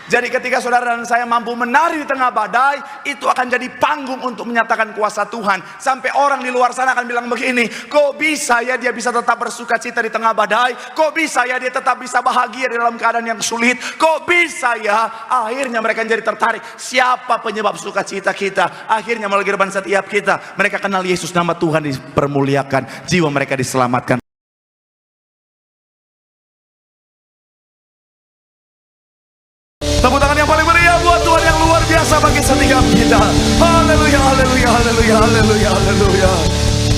Jadi ketika saudara dan saya mampu menari di tengah badai, itu akan jadi panggung untuk menyatakan kuasa Tuhan. Sampai orang di luar sana akan bilang begini, kok bisa ya dia bisa tetap bersuka cita di tengah badai? Kok bisa ya dia tetap bisa bahagia di dalam keadaan yang sulit? Kok bisa ya? Akhirnya mereka jadi tertarik. Siapa penyebab sukacita kita? Akhirnya melalui kehidupan setiap kita, mereka kenal Yesus, nama Tuhan dipermuliakan, jiwa mereka diselamatkan. Tepuk tangan yang paling meriah buat Tuhan yang luar biasa bagi setiap kita. Haleluya, haleluya, haleluya, haleluya, haleluya.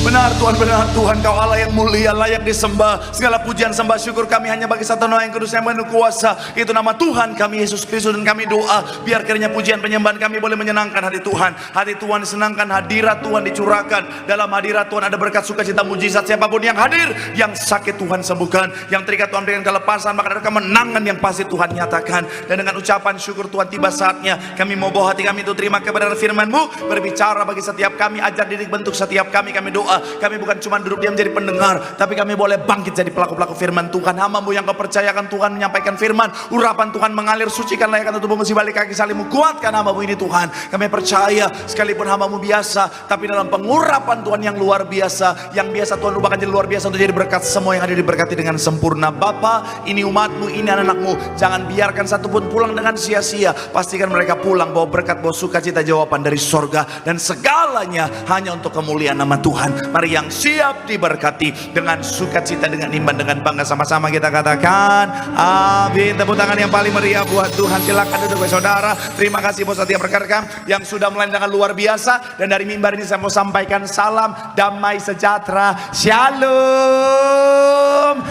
Benar Tuhan, Kau Allah yang mulia, layak disembah. Segala pujian sembah syukur kami hanya bagi satu nama yang kudus yang penuh kuasa, itu nama Tuhan kami Yesus Kristus. Dan kami doa, biar kiranya pujian penyembahan kami boleh menyenangkan hati Tuhan. Hati Tuhan disenangkan, hadirat Tuhan dicurahkan. Dalam hadirat Tuhan ada berkat sukacita mujizat. Siapapun yang hadir, yang sakit Tuhan sembuhkan, yang terikat Tuhan berikan kelepasan, maka ada kemenangan yang pasti Tuhan nyatakan. Dan dengan ucapan syukur Tuhan, tiba saatnya kami mau bawa hati kami itu terima kepada firman-Mu, berbicara bagi setiap kami, ajar didik bentuk setiap kami. Kami doa, kami bukan cuma duduk diam jadi pendengar, tapi kami boleh bangkit jadi pelaku-pelaku firman Tuhan. Hamba-Mu yang Kau percayakan Tuhan menyampaikan firman, urapan Tuhan mengalir, sucikan layakkan tubuh-Mu si balik kaki salimu, kuatkan hamba-Mu ini Tuhan. Kami percaya sekalipun hamba-Mu biasa, tapi dalam pengurapan Tuhan yang luar biasa, yang biasa Tuhan ubahkan jadi luar biasa untuk jadi berkat. Semua yang ada diberkati dengan sempurna. Bapa, ini umat-Mu, ini anak-anak-Mu, jangan biarkan satupun pulang dengan sia-sia. Pastikan mereka pulang bawa berkat, bawa sukacita, jawaban dari sorga, dan segalanya hanya untuk kemuliaan nama Tuhan. Mari yang siap diberkati dengan sukacita, dengan iman, dengan bangga, sama-sama kita katakan amin. Tepuk tangan yang paling meriah buat Tuhan. Silakan duduk saudara. Terima kasih buat setiap rekan-rekan yang sudah mulai dengan luar biasa. Dan dari mimbar ini saya mau sampaikan salam damai sejahtera, shalom.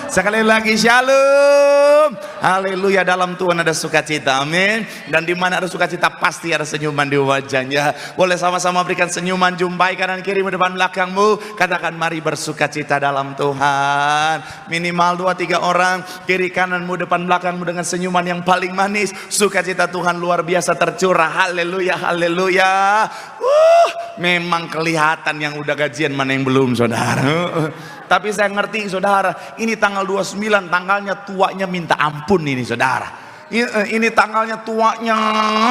Sekali lagi shalom. Haleluya. Dalam Tuhan ada sukacita, amin. Dan di mana ada sukacita pasti ada senyuman di wajahnya. Boleh sama-sama berikan senyuman, jumpai kanan kiri depan belakangmu, katakan mari bersukacita dalam Tuhan. Minimal 2-3 orang, kiri kananmu depan belakangmu, dengan senyuman yang paling manis. Sukacita Tuhan luar biasa tercurah. Haleluya, haleluya. Memang kelihatan yang udah gajian mana yang belum, saudara. Tapi saya ngerti saudara, ini tanggal 29, tanggalnya tuanya minta ampun ini saudara. Ini tanggalnya tuanya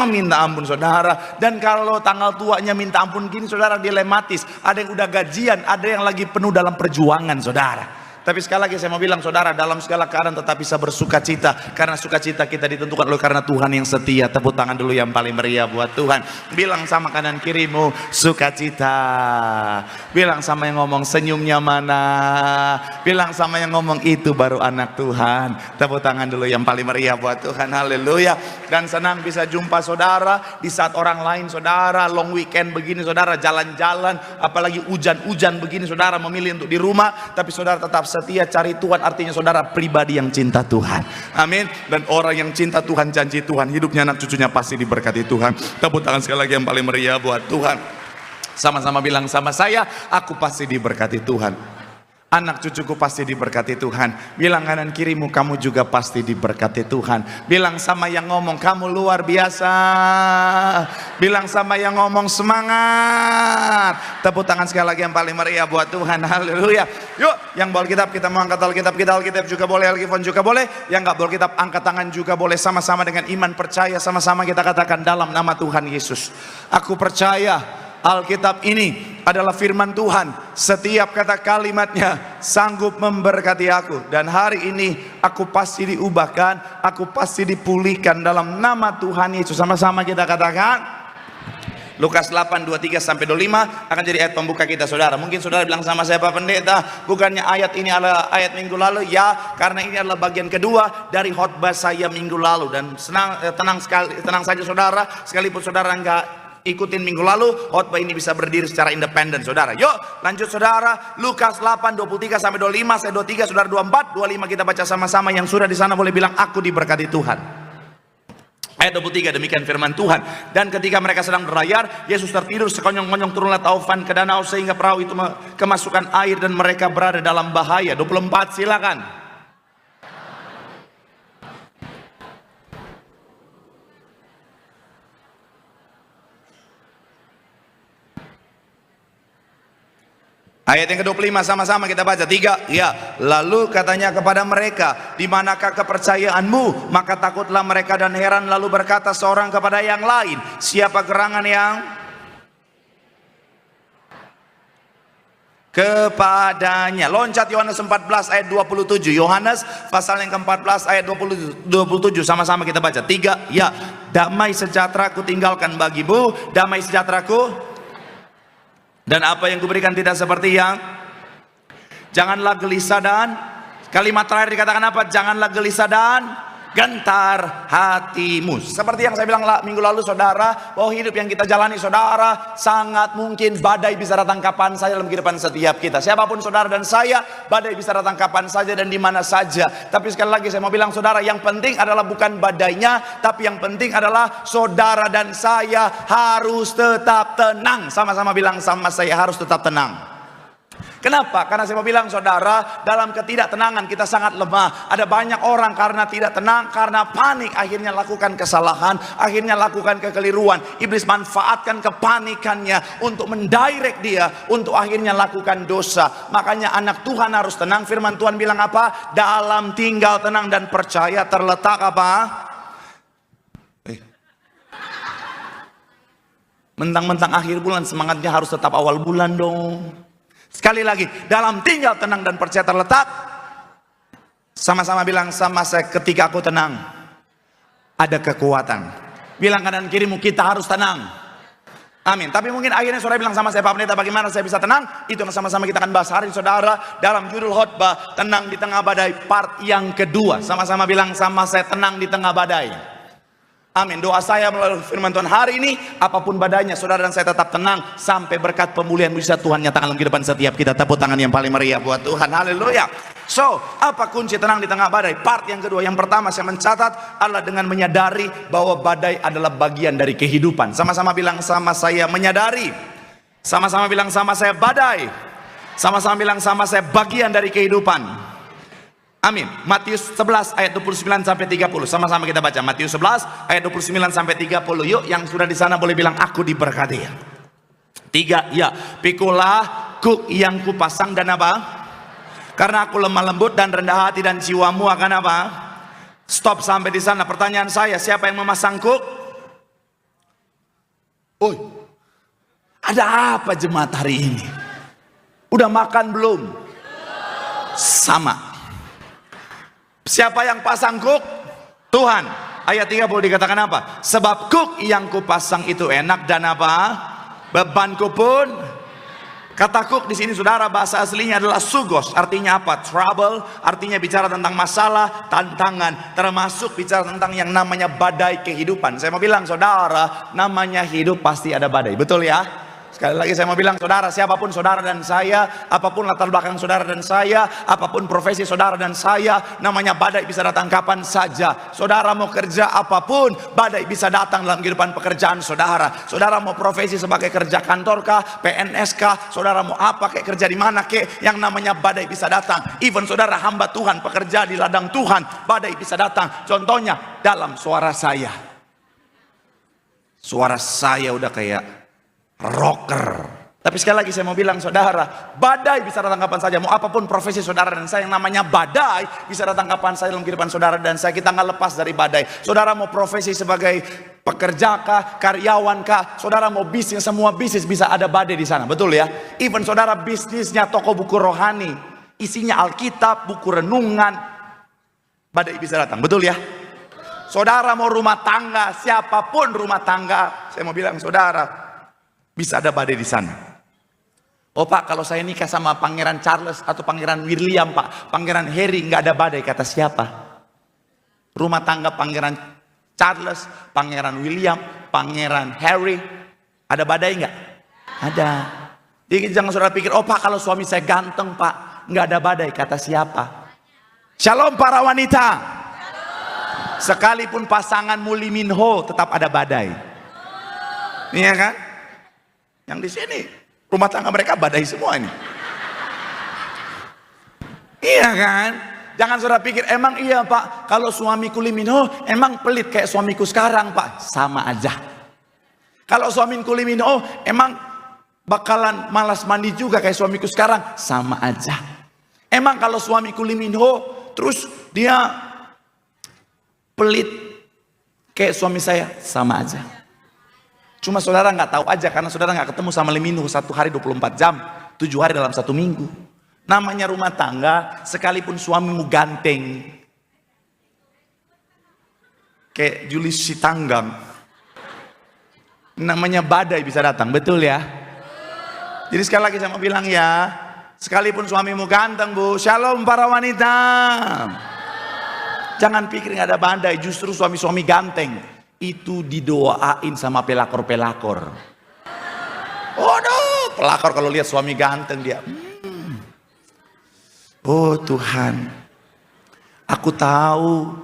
minta ampun saudara. Dan kalau tanggal tuanya minta ampun gini saudara, dilematis. Ada yang udah gajian, ada yang lagi penuh dalam perjuangan saudara. Tapi sekali lagi saya mau bilang saudara, dalam segala keadaan tetap bisa bersukacita, karena sukacita kita ditentukan oleh karena Tuhan yang setia. Tepuk tangan dulu yang paling meriah buat Tuhan. Bilang sama kanan kirimu, sukacita. Bilang sama yang ngomong, senyumnya mana. Bilang sama yang ngomong, itu baru anak Tuhan. Tepuk tangan dulu yang paling meriah buat Tuhan. Haleluya. Dan senang bisa jumpa saudara di saat orang lain saudara long weekend begini saudara, jalan-jalan, apalagi hujan-hujan begini saudara memilih untuk di rumah, tapi saudara tetap setia cari Tuhan. Artinya saudara pribadi yang cinta Tuhan, amin. Dan orang yang cinta Tuhan, janji Tuhan, hidupnya anak cucunya pasti diberkati Tuhan. Tepuk tangan sekali lagi yang paling meriah buat Tuhan. Sama-sama bilang sama saya, aku pasti diberkati Tuhan. Anak cucuku pasti diberkati Tuhan. Bilang kanan kirimu, kamu juga pasti diberkati Tuhan. Bilang sama yang ngomong, kamu luar biasa. Bilang sama yang ngomong, semangat. Tepuk tangan sekali lagi yang paling meriah buat Tuhan. Haleluya. Yuk, yang bawa Alkitab kita mau angkat Alkitab kita. Alkitab juga boleh, Alkitab juga boleh. Yang nggak bawa Alkitab angkat tangan juga boleh. Sama-sama dengan iman percaya, sama-sama kita katakan dalam nama Tuhan Yesus, aku percaya Alkitab ini adalah firman Tuhan. Setiap kata kalimatnya sanggup memberkati aku. Dan hari ini aku pasti diubahkan, aku pasti dipulihkan dalam nama Tuhan Yesus. Sama-sama kita katakan. Lukas 8:23-25 akan jadi ayat pembuka kita saudara. Mungkin saudara bilang sama saya, Pak Pendeta, bukannya ayat ini adalah ayat minggu lalu? Ya, karena ini adalah bagian kedua dari khotbah saya minggu lalu. Dan tenang saja saudara, sekalipun saudara enggak ikutin minggu lalu, khotbah ini bisa berdiri secara independen saudara. Yuk lanjut saudara. Lukas 8:23-25, saya 23, saudara 24, 25 kita baca sama-sama. Yang sudah di sana boleh bilang, aku diberkati Tuhan. Ayat 23, demikian firman Tuhan. Dan ketika mereka sedang berlayar, Yesus tertidur, sekonyong-konyong turunlah taufan ke danau sehingga perahu itu kemasukan air dan mereka berada dalam bahaya. 24 silakan. Ayat yang ke-25 sama-sama kita baca. 3, ya. Lalu katanya kepada mereka, di manakah kepercayaanmu? Maka takutlah mereka dan heran, lalu berkata seorang kepada yang lain, siapa gerangan yang kepadanya? Loncat Yohanes 14 ayat 27. Yohanes pasal yang ke-14 ayat 27. Sama-sama kita baca. 3, ya. Damai sejahtera ku tinggalkan bagimu, damai sejahteraku. Dan apa yang kuberikan tidak seperti yang, janganlah gelisah dan, kalimat terakhir dikatakan apa? Janganlah gelisah dan gentar hatimu. Seperti yang saya bilang minggu lalu saudara, bahwa hidup yang kita jalani saudara, sangat mungkin badai bisa datang kapan saja dalam kehidupan setiap kita. Siapapun saudara dan saya, badai bisa datang kapan saja dan di mana saja. Tapi sekali lagi saya mau bilang saudara, yang penting adalah bukan badainya, tapi yang penting adalah saudara dan saya harus tetap tenang. Sama-sama bilang sama saya, harus tetap tenang. Kenapa? Karena saya mau bilang saudara, dalam ketidaktenangan kita sangat lemah. Ada banyak orang karena tidak tenang, karena panik, akhirnya lakukan kesalahan, akhirnya lakukan kekeliruan. Iblis manfaatkan kepanikannya untuk mendirect dia, untuk akhirnya lakukan dosa. Makanya anak Tuhan harus tenang. Firman Tuhan bilang apa? Dalam tinggal tenang dan percaya terletak apa? Mentang-mentang akhir bulan, semangatnya harus tetap awal bulan dong. Sekali lagi, dalam tinggal tenang dan percaya terletak. Sama-sama bilang sama saya, ketika aku tenang, ada kekuatan. Bilang kanan kirimu, kita harus tenang. Amin. Tapi mungkin akhirnya saudara bilang sama saya, Pak Pendeta, bagaimana saya bisa tenang? Itu yang sama-sama kita akan bahas hari saudara dalam judul khotbah, tenang di tengah badai, part yang kedua. Sama-sama bilang sama saya, tenang di tengah badai. Amin. Doa saya melalui firman Tuhan hari ini, apapun badainya, saudara dan saya tetap tenang sampai berkat pemulihan mujizat Tuhan nyata dalam kehidupan setiap kita. Tepuk tangan yang paling meriah buat Tuhan. Haleluya. So, apa kunci tenang di tengah badai? Part yang kedua. Yang pertama saya mencatat adalah dengan menyadari bahwa badai adalah bagian dari kehidupan. Sama-sama bilang sama saya, menyadari. Sama-sama bilang sama saya, badai. Sama-sama bilang sama saya, bagian dari kehidupan. Amin. Matius 11 ayat 29 sampai 30. Sama-sama kita baca. Matius 11 ayat 29 sampai 30. Yuk, yang sudah di sana boleh bilang aku diberkati. 3, ya. Pikulah kuk yang kupasang dan apa? Karena aku lemah lembut dan rendah hati dan jiwamu akan apa? Stop sampai di sana. Pertanyaan saya, siapa yang memasang kuk? Oi. Ada apa jemaat hari ini? Udah makan belum? Sama. Siapa yang pasang kuk? Tuhan. Ayat 30 dikatakan apa? Sebab kuk yang kupasang itu enak dan apa? Bebanku pun. Kata kuk di sini saudara bahasa aslinya adalah sugos. Artinya apa? Trouble. Artinya bicara tentang masalah, tantangan. Termasuk bicara tentang yang namanya badai kehidupan. Saya mau bilang saudara, namanya hidup pasti ada badai. Betul ya? Sekali lagi saya mau bilang saudara, siapapun saudara dan saya, apapun latar belakang saudara dan saya, apapun profesi saudara dan saya, namanya badai bisa datang kapan saja. Saudara mau kerja apapun, badai bisa datang dalam kehidupan pekerjaan saudara. Saudara mau profesi sebagai kerja kantor kah, PNS kah, saudara mau apa, kayak kerja di mana kek, yang namanya badai bisa datang. Even saudara hamba Tuhan, pekerja di ladang Tuhan, badai bisa datang. Contohnya dalam suara saya. Suara saya udah kayak rocker. Tapi sekali lagi saya mau bilang saudara, badai bisa datang kapan saja. Mau apapun profesi saudara dan saya, yang namanya badai bisa datang kapan saja dalam kehidupan saudara dan saya. Kita nggak lepas dari badai. Saudara mau profesi sebagai pekerja kah, karyawan kah, saudara mau bisnis, semua bisnis bisa ada badai di sana. Betul ya? Even saudara bisnisnya toko buku rohani, isinya Alkitab, buku renungan, badai bisa datang. Betul ya? Saudara mau rumah tangga, siapapun rumah tangga, saya mau bilang saudara, bisa ada badai di sana. Oh Pak, kalau saya nikah sama Pangeran Charles atau Pangeran William Pak, Pangeran Harry, nggak ada badai. Kata siapa? Rumah tangga Pangeran Charles, Pangeran William, Pangeran Harry, ada badai nggak? Ada. Jadi jangan saudara pikir, oh Pak kalau suami saya ganteng Pak, nggak ada badai. Kata siapa? Shalom para wanita. Sekalipun pasanganmu Lee Min Ho, tetap ada badai. Iya kan? Yang di sini rumah tangga mereka badai semua ini. Iya kan? Jangan saudara pikir, emang iya Pak, kalau suamiku Lee Min Ho emang pelit kayak suamiku sekarang Pak. Sama aja. Kalau suamiku Lee Min Ho emang bakalan malas mandi juga kayak suamiku sekarang, sama aja. Emang kalau suamiku Lee Min Ho, terus dia pelit kayak suami saya, sama aja. Cuma saudara nggak tahu aja karena saudara nggak ketemu sama Lee Min Ho 1 hari 24 jam, 7 hari dalam 1 minggu. Namanya rumah tangga, sekalipun suamimu ganteng, kayak Julius Sitanggang, namanya badai bisa datang, betul ya? Jadi sekali lagi saya mau bilang ya, sekalipun suamimu ganteng bu, shalom para wanita. Jangan pikir nggak ada badai, justru suami-suami ganteng itu didoain sama pelakor-pelakor. Waduh, pelakor kalau lihat suami ganteng dia, oh Tuhan, aku tahu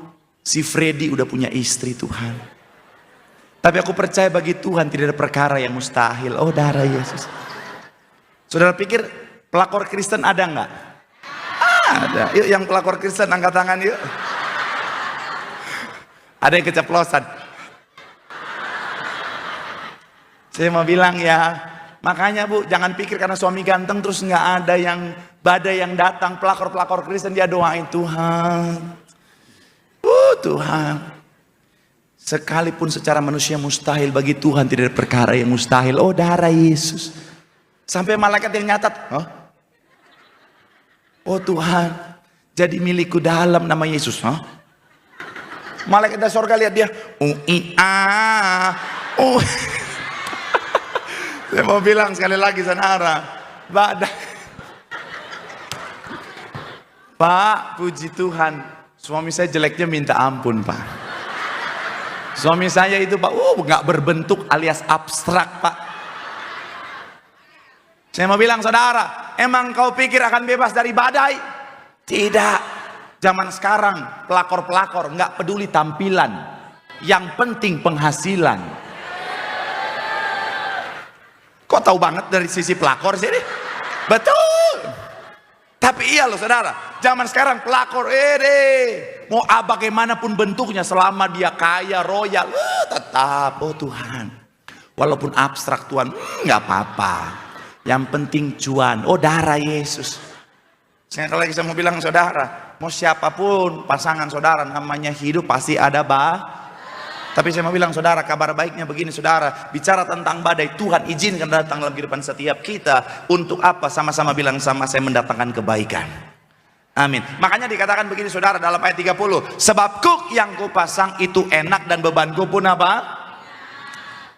si Freddy udah punya istri Tuhan. Tapi aku percaya bagi Tuhan tidak ada perkara yang mustahil. Oh darah Yesus. Saudara pikir pelakor Kristen ada nggak? Ada. Yuk yang pelakor Kristen angkat tangan yuk. Ada yang keceplosan. Saya mau bilang ya, makanya bu, jangan pikir karena suami ganteng terus nggak ada yang badai yang datang. Pelakor-pelakor Kristen dia doain Tuhan. Tuhan. Sekalipun secara manusia mustahil, bagi Tuhan tidak ada perkara yang mustahil. Oh darah Yesus. Sampai malaikat yang nyatat, oh Tuhan, jadi milikku dalam nama Yesus. Malaikat dari surga lihat dia, Saya mau bilang sekali lagi saudara, Pak, puji Tuhan, suami saya jeleknya minta ampun Pak. Suami saya itu Pak, nggak berbentuk alias abstrak Pak. Saya mau bilang saudara, emang kau pikir akan bebas dari badai? Tidak. Zaman sekarang pelakor-pelakor nggak peduli tampilan, yang penting penghasilan. Kok tahu banget dari sisi pelakor sini? Betul. Tapi iya loh saudara, zaman sekarang pelakor mau bagaimanapun bentuknya, selama dia kaya, royal, tetap oh Tuhan. Walaupun abstrak Tuhan, nggak apa-apa. Yang penting cuan. Oh darah Yesus. Sekali lagi saya mau bilang saudara, mau siapapun pasangan saudara, namanya hidup pasti ada Tapi saya mau bilang saudara, kabar baiknya begini saudara, bicara tentang badai, Tuhan izinkan datang dalam kehidupan setiap kita. Untuk apa? Sama-sama bilang sama saya, mendatangkan kebaikan. Amin. Makanya dikatakan begini saudara dalam ayat 30, sebab kuk yang kupasang itu enak dan bebanku pun apa?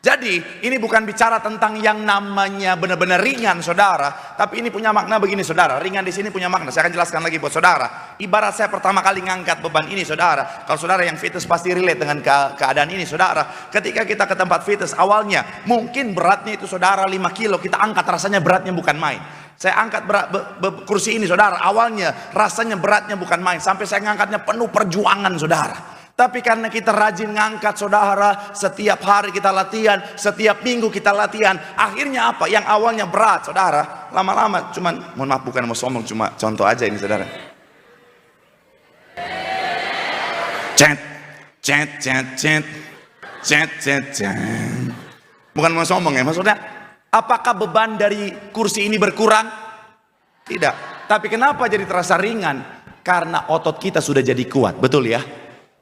Jadi ini bukan bicara tentang yang namanya benar-benar ringan saudara, tapi ini punya makna begini saudara. Ringan di sini punya makna. Saya akan jelaskan lagi buat saudara. Ibarat saya pertama kali ngangkat beban ini saudara. Kalau saudara yang fitness pasti relate dengan keadaan ini saudara. Ketika kita ke tempat fitness awalnya mungkin beratnya itu saudara 5 kilo, kita angkat rasanya beratnya bukan main. Saya angkat kursi ini saudara, awalnya rasanya beratnya bukan main, sampai saya ngangkatnya penuh perjuangan saudara. Tapi karena kita rajin ngangkat saudara, setiap hari kita latihan, setiap minggu kita latihan, akhirnya apa? Yang awalnya berat saudara, lama-lama cuman, mohon maaf bukan mau sombong, cuma contoh aja ini saudara. Bukan mau sombong ya, maksudnya apakah beban dari kursi ini berkurang? Tidak. Tapi kenapa jadi terasa ringan? Karena otot kita sudah jadi kuat, betul ya?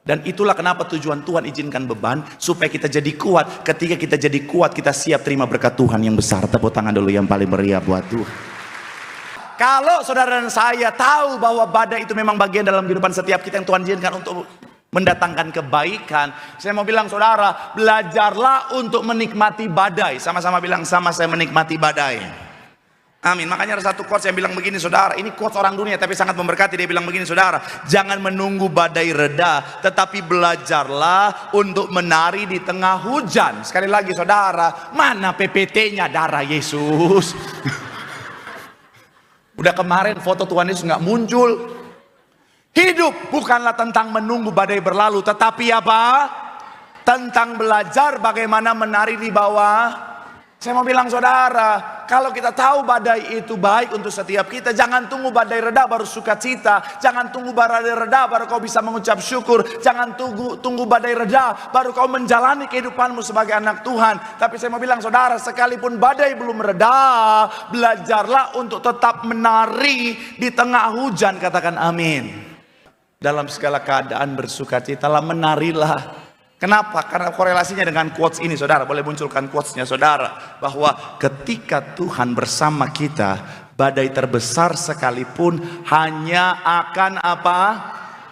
Dan itulah kenapa tujuan Tuhan izinkan beban, supaya kita jadi kuat. Ketika kita jadi kuat, kita siap terima berkat Tuhan yang besar. Tepuk tangan dulu yang paling meriah buat Tuhan. Kalau saudara dan saya tahu bahwa badai itu memang bagian dalam kehidupan setiap kita yang Tuhan izinkan untuk mendatangkan kebaikan, saya mau bilang saudara, belajarlah untuk menikmati badai. Sama-sama bilang, sama saya menikmati badai. Amin. Makanya ada satu quotes yang bilang begini saudara, ini quotes orang dunia tapi sangat memberkati. Dia bilang begini saudara, jangan menunggu badai reda, tetapi belajarlah untuk menari di tengah hujan. Sekali lagi saudara, mana PPT-nya darah Yesus? Udah kemarin foto Tuhan Yesus nggak muncul. Hidup bukanlah tentang menunggu badai berlalu, tetapi apa? Tentang belajar bagaimana menari di bawah. Saya mau bilang saudara, kalau kita tahu badai itu baik untuk setiap kita, jangan tunggu badai reda baru sukacita. Jangan tunggu badai reda baru kau bisa mengucap syukur. Jangan tunggu badai reda baru kau menjalani kehidupanmu sebagai anak Tuhan. Tapi saya mau bilang saudara, sekalipun badai belum reda, belajarlah untuk tetap menari di tengah hujan. Katakan amin. Dalam segala keadaan bersukacitalah, menarilah. Kenapa? Karena korelasinya dengan quotes ini, saudara. Boleh munculkan quotesnya, saudara. Bahwa ketika Tuhan bersama kita, badai terbesar sekalipun hanya akan apa?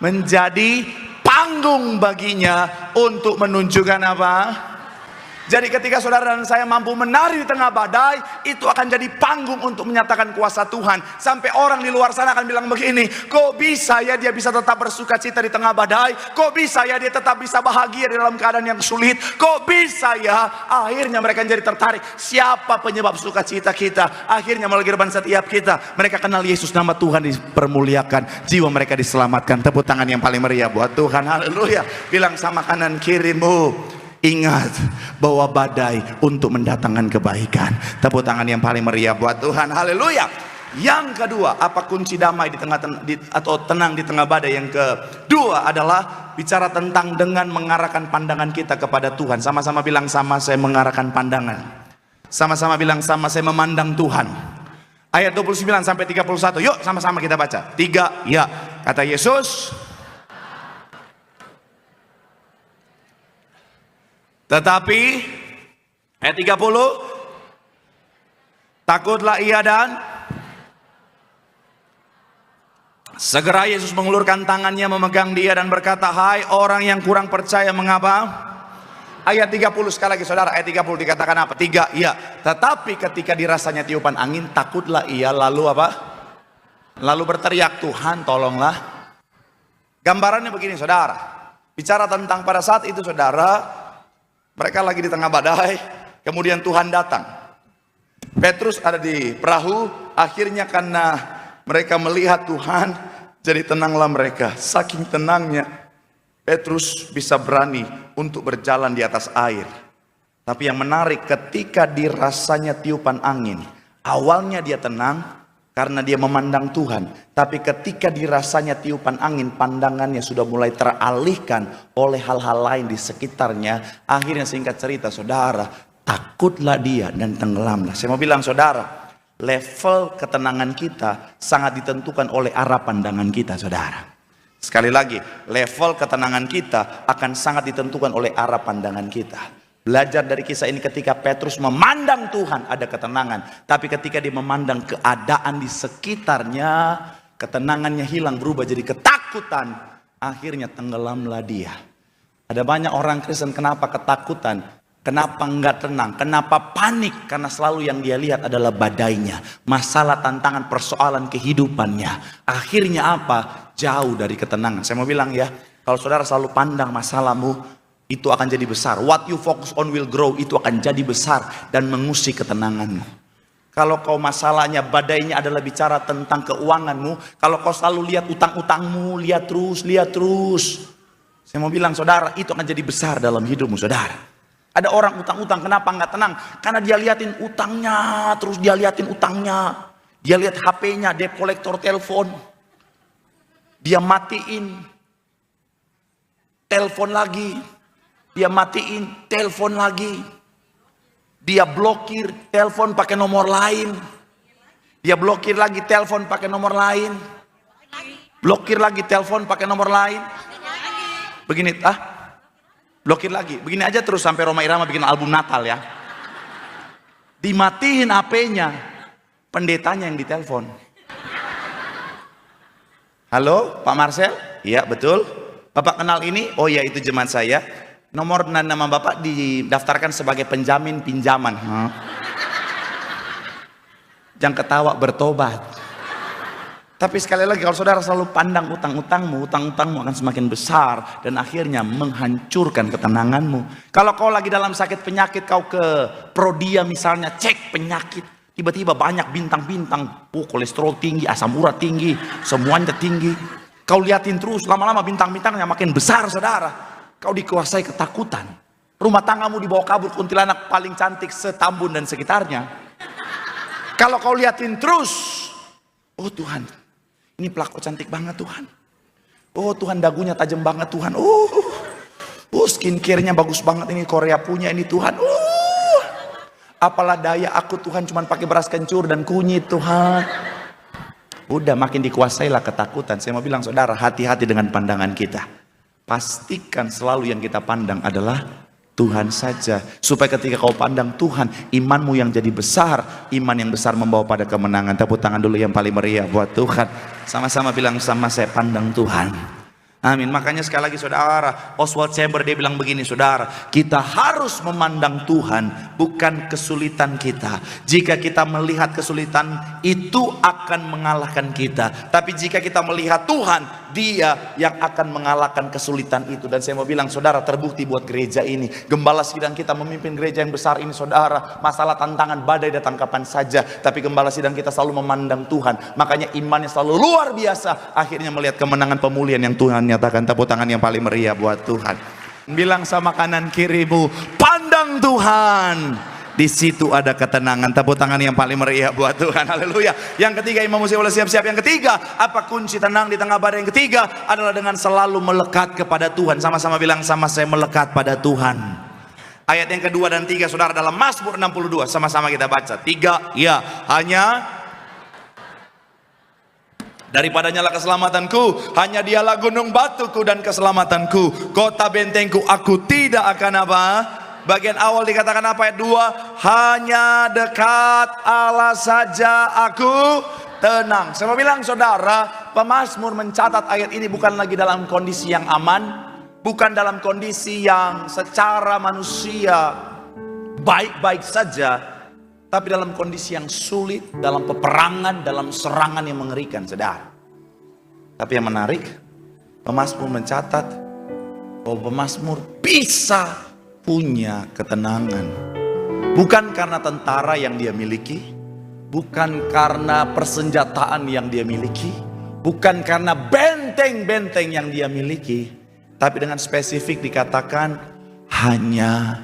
Menjadi panggung baginya untuk menunjukkan apa? Jadi ketika saudara dan saya mampu menari di tengah badai, itu akan jadi panggung untuk menyatakan kuasa Tuhan. Sampai orang di luar sana akan bilang begini, kok bisa ya dia bisa tetap bersuka cita di tengah badai? Kok bisa ya dia tetap bisa bahagia di dalam keadaan yang sulit? Kok bisa ya? Akhirnya mereka jadi tertarik. Siapa penyebab sukacita kita? Akhirnya melalui kehidupan setiap kita, mereka kenal Yesus, nama Tuhan dipermuliakan, jiwa mereka diselamatkan. Tepuk tangan yang paling meriah buat Tuhan. Haleluya. Bilang sama kanan kirimu, ingat bahwa badai untuk mendatangkan kebaikan. Tepuk tangan yang paling meriah buat Tuhan. Haleluya. Yang kedua, apa kunci damai atau tenang di tengah badai? Yang kedua adalah bicara tentang dengan mengarahkan pandangan kita kepada Tuhan. Sama-sama bilang, sama saya mengarahkan pandangan. Sama-sama bilang, sama saya memandang Tuhan. Ayat 29 sampai 31. Yuk sama-sama kita baca. 3, ya. Kata Yesus, tetapi ayat 30, takutlah ia dan segera Yesus mengulurkan tangannya memegang dia dan berkata, hai orang yang kurang percaya, mengapa? Ayat 30 sekali lagi saudara, ayat 30 dikatakan apa? 3, ya. Tetapi ketika dirasanya tiupan angin, takutlah ia, lalu apa? Lalu berteriak, Tuhan tolonglah. Gambarannya begini saudara, bicara tentang pada saat itu saudara, mereka lagi di tengah badai, kemudian Tuhan datang. Petrus ada di perahu, akhirnya karena mereka melihat Tuhan, jadi tenanglah mereka. Saking tenangnya, Petrus bisa berani untuk berjalan di atas air. Tapi yang menarik, ketika dirasanya tiupan angin, awalnya dia tenang karena dia memandang Tuhan. Tapi ketika dirasanya tiupan angin, pandangannya sudah mulai teralihkan oleh hal-hal lain di sekitarnya. Akhirnya singkat cerita saudara, takutlah dia dan tenggelamlah. Saya mau bilang saudara, level ketenangan kita sangat ditentukan oleh arah pandangan kita saudara. Sekali lagi, level ketenangan kita akan sangat ditentukan oleh arah pandangan kita. Belajar dari kisah ini, ketika Petrus memandang Tuhan ada ketenangan. Tapi ketika dia memandang keadaan di sekitarnya, ketenangannya hilang, berubah jadi ketakutan. Akhirnya tenggelamlah dia. Ada banyak orang Kristen, kenapa ketakutan? Kenapa enggak tenang? Kenapa panik? Karena selalu yang dia lihat adalah badainya, masalah, tantangan, persoalan kehidupannya. Akhirnya apa? Jauh dari ketenangan. Saya mau bilang ya, kalau saudara selalu pandang masalahmu, itu akan jadi besar. What you focus on will grow. Itu akan jadi besar dan mengusik ketenanganmu. Kalau kau masalahnya, badainya adalah bicara tentang keuanganmu, kalau kau selalu lihat utang-utangmu, lihat terus. Saya mau bilang saudara, itu akan jadi besar dalam hidupmu saudara. Ada orang utang-utang, kenapa nggak tenang? Karena dia liatin utangnya, terus dia liatin utangnya. Dia lihat HP-nya, debt collector telepon. Dia matiin, telepon lagi. Dia matiin, telepon lagi. Dia blokir, telepon pakai nomor lain. Dia blokir lagi, telepon pakai nomor lain. Blokir lagi, telepon pakai nomor lain. Begini, blokir lagi. Begini aja terus sampai Roma Irama bikin album Natal ya. Dimatiin HP-nya, pendetanya yang ditelepon. Halo, Pak Marcel? Iya, betul. Bapak kenal ini? Oh iya, itu jemaat saya. Nomor dan nama Bapak didaftarkan sebagai penjamin pinjaman. Jangan ketawa, bertobat. Tapi sekali lagi, kalau saudara selalu pandang utang-utangmu akan semakin besar dan akhirnya menghancurkan ketenanganmu. Kalau kau lagi dalam sakit penyakit, kau ke Prodia misalnya, cek penyakit, tiba-tiba banyak bintang-bintang, kolesterol tinggi, asam urat tinggi, semuanya tinggi. Kau liatin terus, lama-lama bintang-bintangnya makin besar saudara. Kau dikuasai ketakutan. Rumah tanggamu dibawa kabur kuntilanak paling cantik setambun dan sekitarnya. Kalau kau liatin terus, oh Tuhan, ini pelakor cantik banget Tuhan. Oh Tuhan, dagunya tajam banget Tuhan. Skincare-nya bagus banget, ini Korea punya ini Tuhan. Apalah daya aku Tuhan, cuman pakai beras kencur dan kunyit Tuhan. Udah makin dikuasailah ketakutan. Saya mau bilang saudara, hati-hati dengan pandangan kita. Pastikan selalu yang kita pandang adalah Tuhan saja. Supaya ketika kau pandang Tuhan, imanmu yang jadi besar. Iman yang besar membawa pada kemenangan. Tepuk tangan dulu yang paling meriah buat Tuhan. Sama-sama bilang sama saya, pandang Tuhan. Amin. Makanya sekali lagi saudara, Oswald Chambers dia bilang begini saudara, kita harus memandang Tuhan, bukan kesulitan kita. Jika kita melihat kesulitan, itu akan mengalahkan kita. Tapi jika kita melihat Tuhan, Dia yang akan mengalahkan kesulitan itu. Dan saya mau bilang saudara, terbukti buat gereja ini. Gembala sidang kita memimpin gereja yang besar ini saudara. Masalah tantangan badai datang kapan saja, tapi gembala sidang kita selalu memandang Tuhan. Makanya imannya selalu luar biasa. Akhirnya melihat kemenangan pemulihan yang Tuhan nyatakan. Tepuk tangan yang paling meriah buat Tuhan. Bilang sama kanan kirimu, pandang Tuhan. Di situ ada ketenangan. Tepuk tangan yang paling meriah buat Tuhan. Haleluya. Yang ketiga, imam mesti boleh siap-siap. Yang ketiga, apa kunci tenang di tengah badai? Yang ketiga adalah dengan selalu melekat kepada Tuhan. Sama-sama bilang sama saya, melekat pada Tuhan. Ayat yang kedua dan tiga saudara dalam Mazmur 62. Sama-sama kita baca. Tiga, ya, hanya daripadanya lah keselamatanku, hanya Dialah gunung batuku dan keselamatanku, kota bentengku, aku tidak akan apa? Bagian awal dikatakan apa? Ayat 2, hanya dekat Allah saja aku tenang. Saya mau bilang saudara, pemazmur mencatat ayat ini bukan lagi dalam kondisi yang aman, bukan dalam kondisi yang secara manusia baik-baik saja, tapi dalam kondisi yang sulit, dalam peperangan, dalam serangan yang mengerikan, saudara. Tapi yang menarik, pemazmur mencatat bahwa pemazmur bisa punya ketenangan. Bukan karena tentara yang dia miliki, bukan karena persenjataan yang dia miliki, bukan karena benteng-benteng yang dia miliki, tapi dengan spesifik dikatakan hanya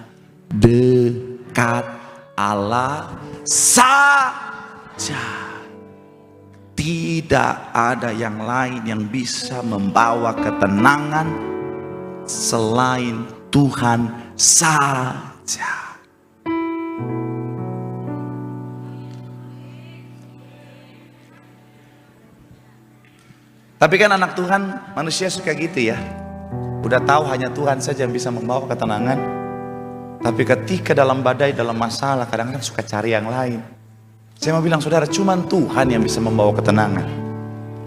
dekat Allah saja. Tidak ada yang lain yang bisa membawa ketenangan selain Tuhan saja. Tapi kan anak Tuhan, manusia suka gitu ya. Udah tahu hanya Tuhan saja yang bisa membawa ketenangan. Tapi ketika dalam badai, dalam masalah, kadang-kadang suka cari yang lain. Saya mau bilang saudara, cuman Tuhan yang bisa membawa ketenangan.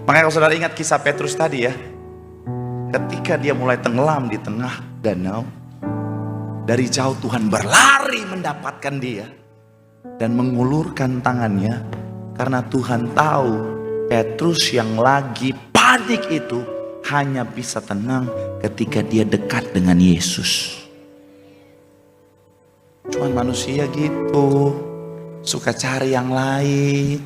Makanya kalau saudara ingat kisah Petrus tadi ya, ketika dia mulai tenggelam di tengah danau, dari jauh Tuhan berlari mendapatkan dia dan mengulurkan tangannya, karena Tuhan tahu Petrus yang lagi panik itu hanya bisa tenang ketika dia dekat dengan Yesus. Cuman manusia gitu, suka cari yang lain.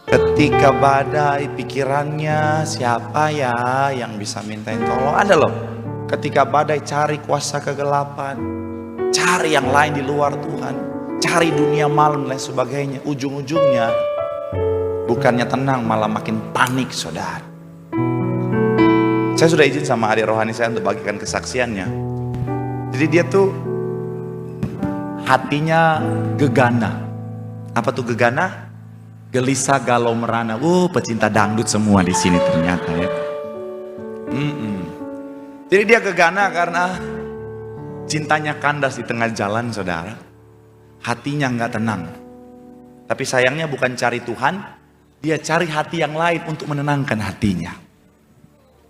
Ketika badai, pikirannya siapa ya yang bisa mintain tolong. Ada loh, ketika badai cari kuasa kegelapan, cari yang lain di luar Tuhan, cari dunia malam dan lain sebagainya. Ujung-ujungnya bukannya tenang, malah makin panik saudara. Saya sudah izin sama adik rohani saya untuk bagikan kesaksiannya. Jadi dia tuh hatinya gegana. Apa tuh gegana? Gelisah, galau, merana. Pecinta dangdut semua di sini ternyata ya. Jadi dia gegana karena cintanya kandas di tengah jalan saudara. Hatinya nggak tenang. Tapi sayangnya bukan cari Tuhan, dia cari hati yang lain untuk menenangkan hatinya.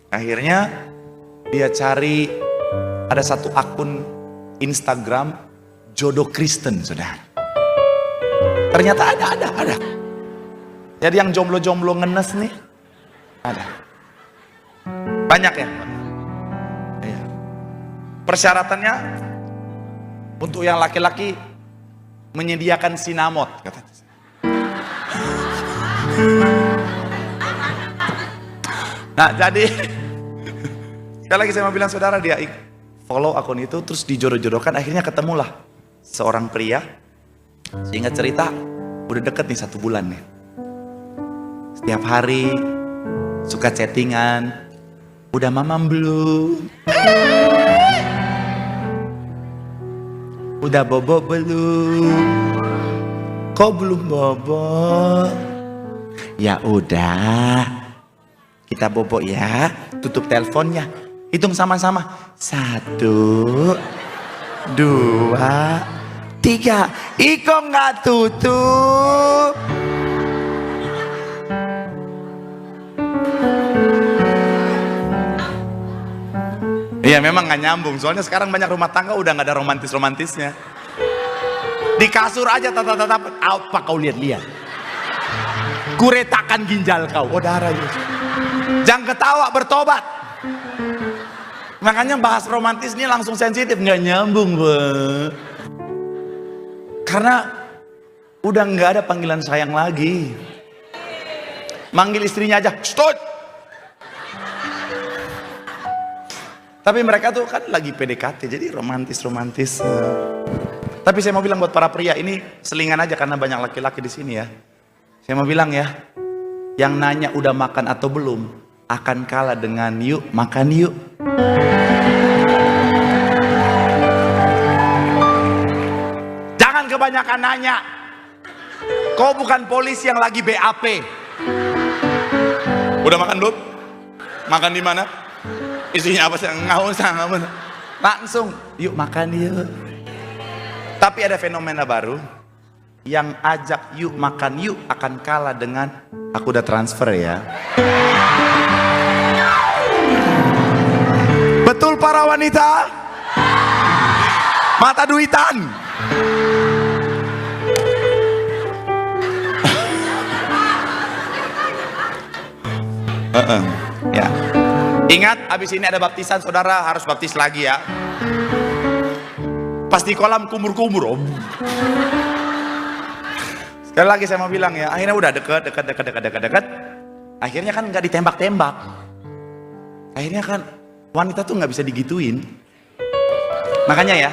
Akhirnya dia cari, ada satu akun Instagram jodoh Kristen saudara. Ternyata ada. Jadi yang jomblo-jomblo ngenes nih ada. Banyak ya. Iya. Persyaratannya untuk yang laki-laki menyediakan sinamot kata. Nah jadi sekali lagi saya mau bilang saudara, dia follow akun itu terus dijodoh-jodohkan, akhirnya ketemulah seorang pria. Sehingga cerita Udah deket nih 1 bulan nih. Setiap hari suka chattingan. Udah mamam belum? Udah bobo belum? Kok belum bobo? Ya udah, kita bobo ya. Tutup teleponnya. Hitung sama-sama. 1, 2, 3. Iko nggak tutup. Iya memang nggak nyambung. Soalnya sekarang banyak rumah tangga udah nggak ada romantis-romantisnya. Di kasur aja tatap-tatap. Apa kau lihat-lihat? Kuretakan ginjal kau. Oh darah Yesus. Jangan ketawa, bertobat. Makanya bahas romantis ini langsung sensitif, nggak nyambung, Bang. Karena udah nggak ada panggilan sayang lagi. Manggil istrinya aja, stop. Tapi mereka tuh kan lagi PDKT, jadi romantis-romantis. Tapi saya mau bilang buat para pria, ini selingan aja karena banyak laki-laki di sini ya. Saya mau bilang ya, yang nanya udah makan atau belum, akan kalah dengan yuk makan yuk. Jangan kebanyakan nanya. Kau bukan polisi yang lagi BAP. Udah makan belum? Makan di mana? Isinya apa sih? Nggak usah. Langsung, yuk makan yuk. Tapi ada fenomena baru. Yang ajak yuk makan yuk akan kalah dengan aku udah transfer ya. Betul para wanita? Mata duitan. Ya. Ingat, habis ini ada baptisan, saudara harus baptis lagi ya. Pas di kolam kumur-kumur, om. Sekali lagi saya mau bilang ya, akhirnya udah deket. Akhirnya kan nggak ditembak-tembak. Akhirnya kan wanita tuh nggak bisa digituin. Makanya ya,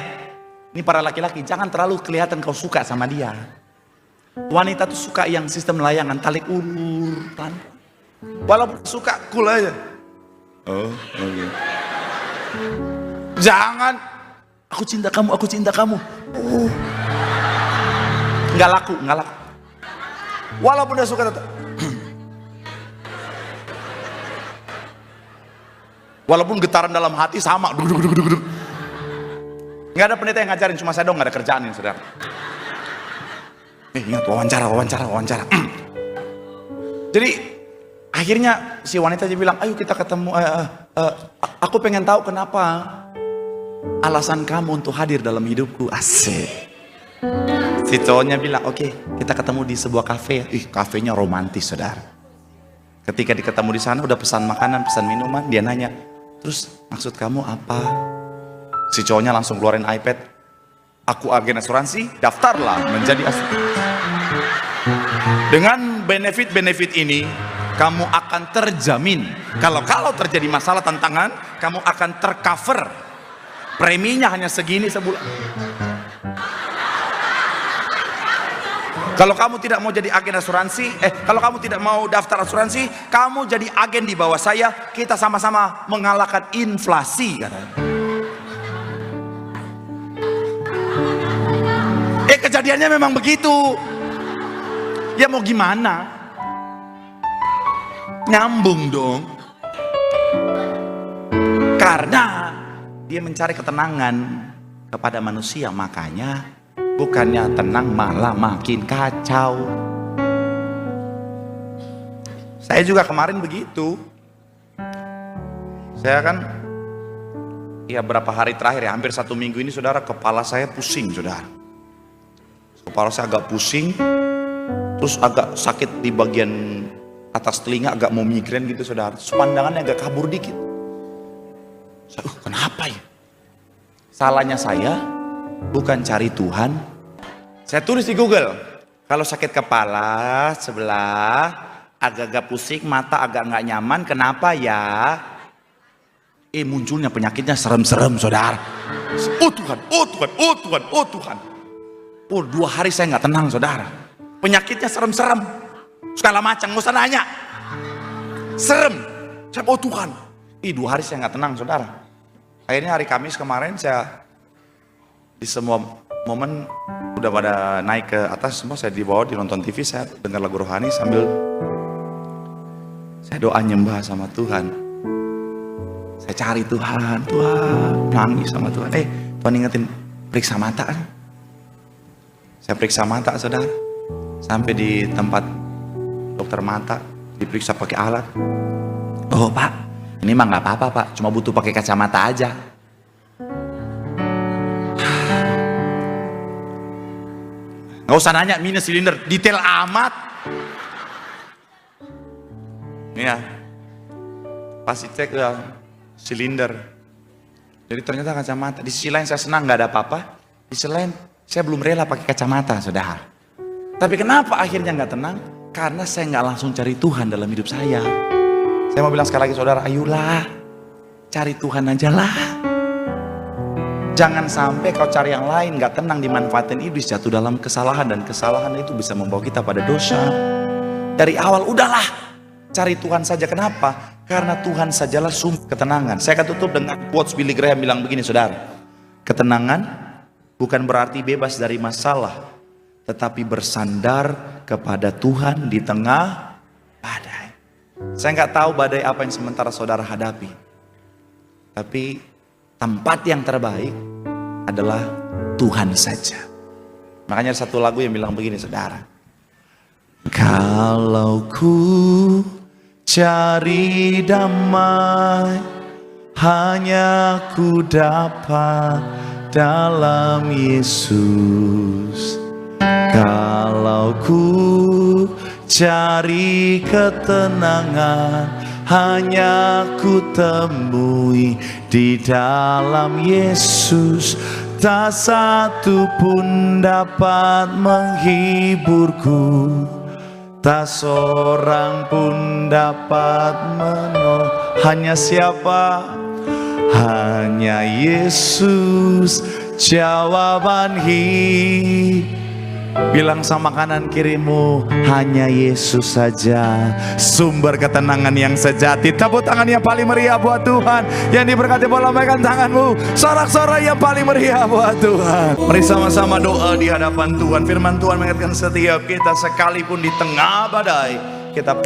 ini para laki-laki jangan terlalu kelihatan kau suka sama dia. Wanita tuh suka yang sistem layangan, tarik ulur, walaupun suka cool aja. Oh, okay. Jangan, aku cinta kamu. Oh. Nggak laku. Walaupun udah suka tetap. Walaupun getaran dalam hati sama. Nggak ada pendeta yang ngajarin, cuma saya dong nggak ada kerjaan ini, saudara. Ingat wawancara. Jadi akhirnya si wanita aja bilang, ayo kita ketemu. Aku pengen tahu kenapa alasan kamu untuk hadir dalam hidupku. Asik. Si cowoknya bilang, oke, kita ketemu di sebuah kafe. Kafenya romantis, saudara. Ketika ketemu di sana, udah pesan makanan, pesan minuman, dia nanya, terus maksud kamu apa? Si cowoknya langsung keluarin iPad. Aku agen asuransi, daftarlah menjadi asuransi. Dengan benefit ini, kamu akan terjamin. Kalau terjadi masalah tantangan, kamu akan tercover. Preminya hanya segini sebulan. Kalau kamu tidak mau jadi agen asuransi, kalau kamu tidak mau daftar asuransi, kamu jadi agen di bawah saya, kita sama-sama mengalahkan inflasi, katanya. Kejadiannya memang begitu. Ya mau gimana? Nyambung dong. Karena dia mencari ketenangan kepada manusia, makanya bukannya tenang malah makin kacau. Saya juga kemarin begitu. Saya kan ya berapa hari terakhir ya, hampir 1 minggu ini, saudara, kepala saya pusing, saudara. Kepala saya agak pusing, terus agak sakit di bagian atas telinga, agak mau migrain gitu, saudara. Pandangannya agak kabur dikit. Saya, kenapa ya? Salahnya saya bukan cari Tuhan. Saya tulis di Google, kalau sakit kepala sebelah, agak-agak pusing, mata agak nggak nyaman, kenapa ya? Munculnya penyakitnya serem-serem, saudara. Oh Tuhan, oh Tuhan, oh Tuhan, oh Tuhan. 2 hari saya nggak tenang, saudara. Penyakitnya serem-serem, segala macam, nggak usah nanya. Serem. Saya bawa Tuhan. 2 hari saya nggak tenang, saudara. Akhirnya hari Kamis kemarin saya di semua momen udah pada naik ke atas semua, saya dibawa di nonton TV, saya dengar lagu rohani sambil saya doa nyembah sama Tuhan. Saya cari Tuhan, nangis sama Tuhan. Tuhan ingetin periksa mata kan. Saya periksa mata, saudara. Sampai di tempat dokter mata, diperiksa pakai alat. Oh Pak, ini mah nggak apa-apa Pak, cuma butuh pakai kacamata aja. Nggak usah nanya minus silinder, detail amat. Ya, pasti cek ya silinder. Jadi ternyata kacamata. Di sisi lain saya senang nggak ada apa-apa. Di sisi lain saya belum rela pakai kacamata, saudara. Tapi kenapa akhirnya nggak tenang? Karena saya nggak langsung cari Tuhan dalam hidup saya. Saya mau bilang sekali lagi, saudara, ayolah cari Tuhan aja lah. Jangan sampai kau cari yang lain, gak tenang, dimanfaatin iblis, jatuh dalam kesalahan. Dan kesalahan itu bisa membawa kita pada dosa. Dari awal udahlah cari Tuhan saja. Kenapa? Karena Tuhan sajalah sumber ketenangan. Saya akan tutup dengan quotes Billy Graham bilang begini, saudara. Ketenangan bukan berarti bebas dari masalah, tetapi bersandar kepada Tuhan di tengah badai. Saya nggak tahu badai apa yang sementara saudara hadapi, tapi tempat yang terbaik adalah Tuhan saja. Makanya ada satu lagu yang bilang begini, saudara. Kalau ku cari damai, hanya ku dapat dalam Yesus. Kalau ku cari ketenangan, hanya ku temui di dalam Yesus. Tak satu pun dapat menghiburku, tak seorang pun dapat menolong. Hanya siapa? Hanya Yesus, jawaban hidup. Bilang sama kanan kirimu, hanya Yesus saja sumber ketenangan yang sejati. Tepuk tangan yang paling meriah buat Tuhan. Yang diberkati, boleh lambaikan tanganmu, sorak-sorai yang paling meriah buat Tuhan. Mari sama-sama doa di hadapan Tuhan. Firman Tuhan mengingatkan setiap kita, sekalipun di tengah badai, kita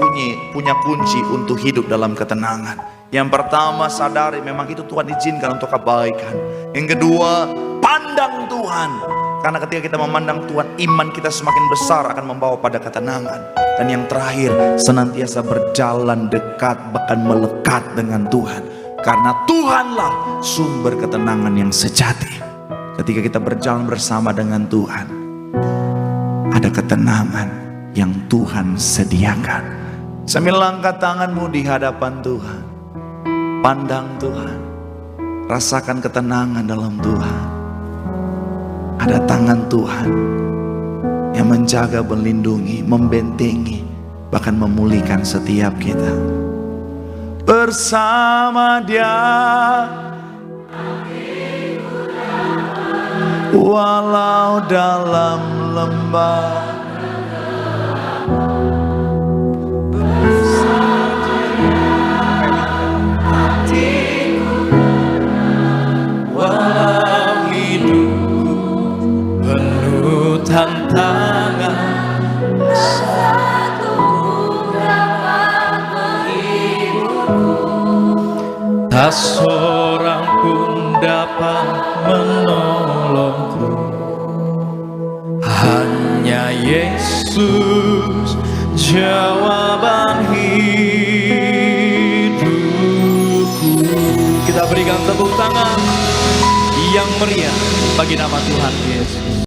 punya kunci untuk hidup dalam ketenangan. Yang pertama, sadari memang itu Tuhan izinkan untuk kebaikan. Yang kedua, pandang Tuhan. Karena ketika kita memandang Tuhan, iman kita semakin besar akan membawa pada ketenangan. Dan yang terakhir, senantiasa berjalan dekat, bahkan melekat dengan Tuhan. Karena Tuhanlah sumber ketenangan yang sejati. Ketika kita berjalan bersama dengan Tuhan, ada ketenangan yang Tuhan sediakan. Sambil angkat tanganmu di hadapan Tuhan, pandang Tuhan, rasakan ketenangan dalam Tuhan. Ada tangan Tuhan yang menjaga, melindungi, membentengi, bahkan memulihkan setiap kita. Bersama Dia, walau dalam lembah, walau hidup penuh tantangan, tak seorang pun dapat menolongku. Hanya Yesus jawaban hidupku. Kita berikan tepuk tangan yang meriah bagi nama Tuhan Yesus.